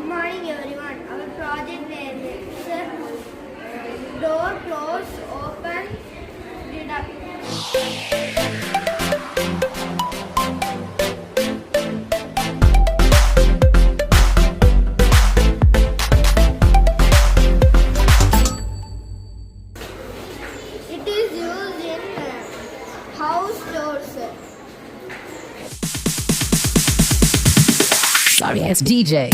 morning everyone. Our project name is door close open deduct. It is used in house doors. Sorry, it's DJ.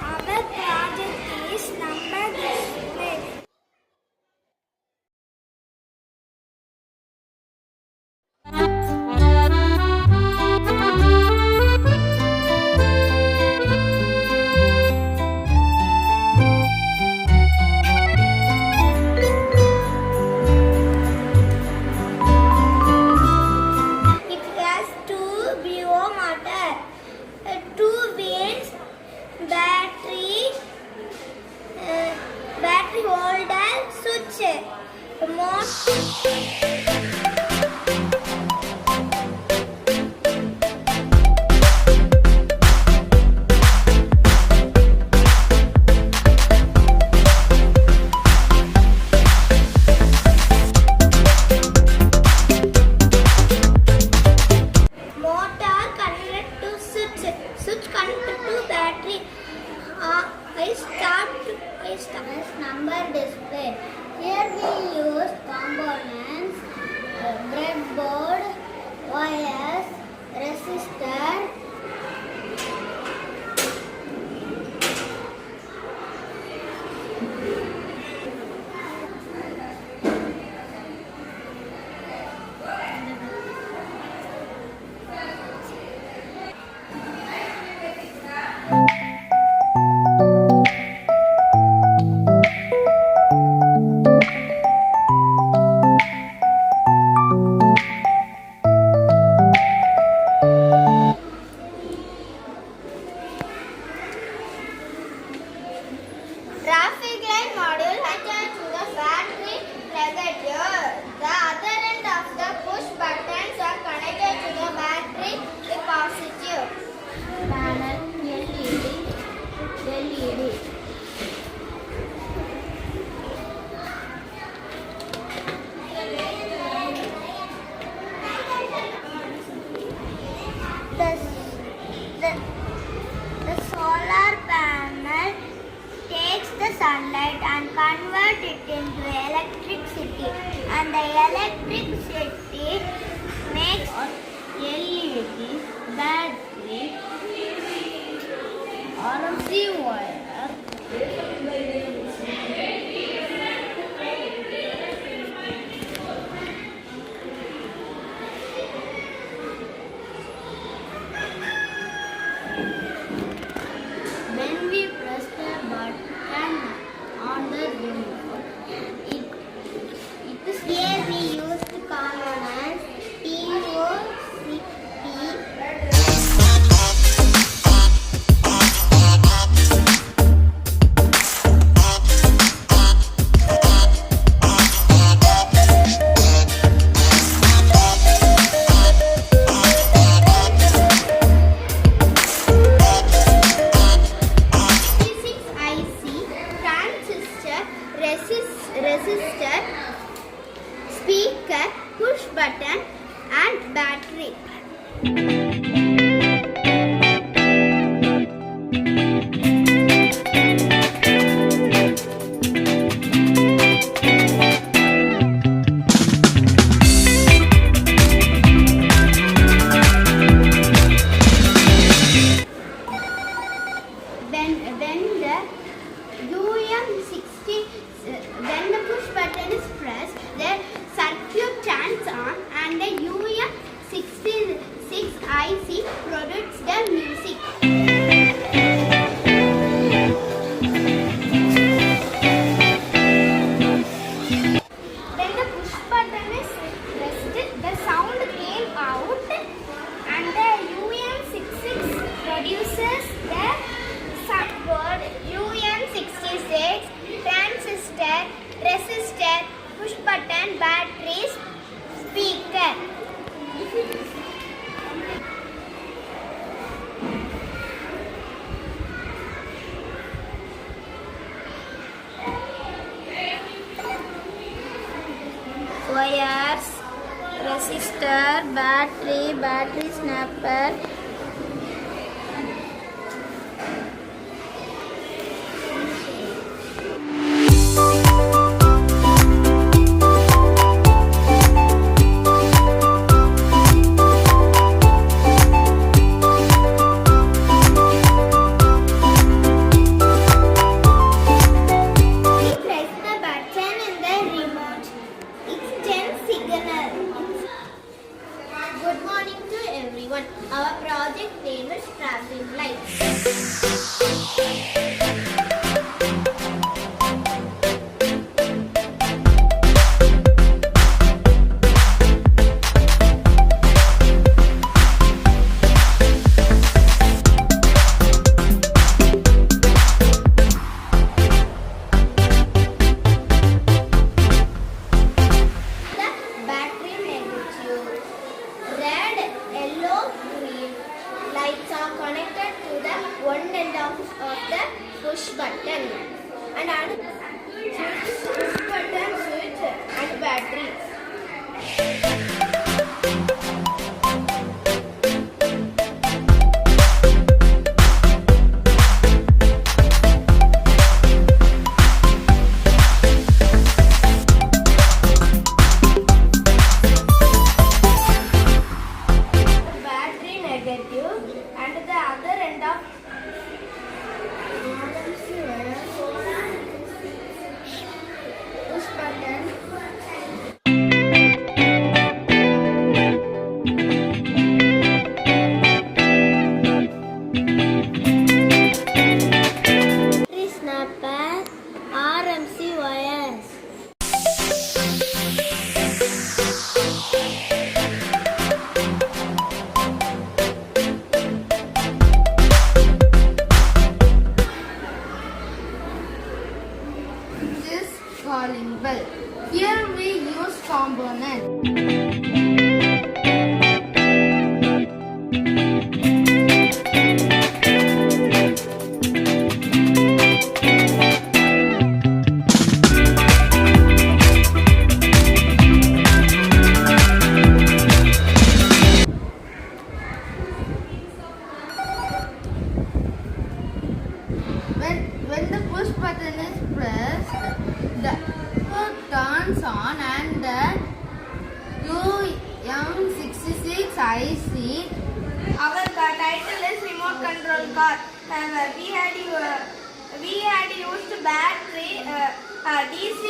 Our project is number display. It has two BO motor, two wheels, battery holder, switch, remote. Motor connected to switch connected to battery. I start number display. Here we use components, breadboard, wires, resistor. Traffic light module attached to the battery negative. The other end of the push buttons are connected to the battery positive. Panel LED. The solar panel takes the sunlight and convert it into electricity, and the electricity makes LED, battery, RMC wire. When we press the button on the remote, it is here we use the components POCP. Resistor, speaker, push button and battery. When the push button is pressed, the circuit turns on and the UM66 IC produces the music. When the push button is pressed, the sound came out and the UM66 battery snapper, press the button in the remote. Extend signal. Good morning to everyone. Our project name is traffic lights. Battery negative. Red, yellow, green lights are connected to the one end of the push button. And push button switch and battery. Battery negative and the other end of push button. Battery snapper, RMC wires. This calling bell. Here we use component. When the push button is pressed, the hood turns on and the UM66 IC. Our title is remote control car. We had used battery, DC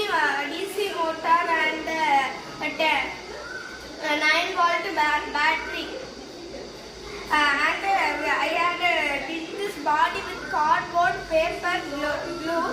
motor and 9-volt battery. And I had did this body with cardboard, paper, glue.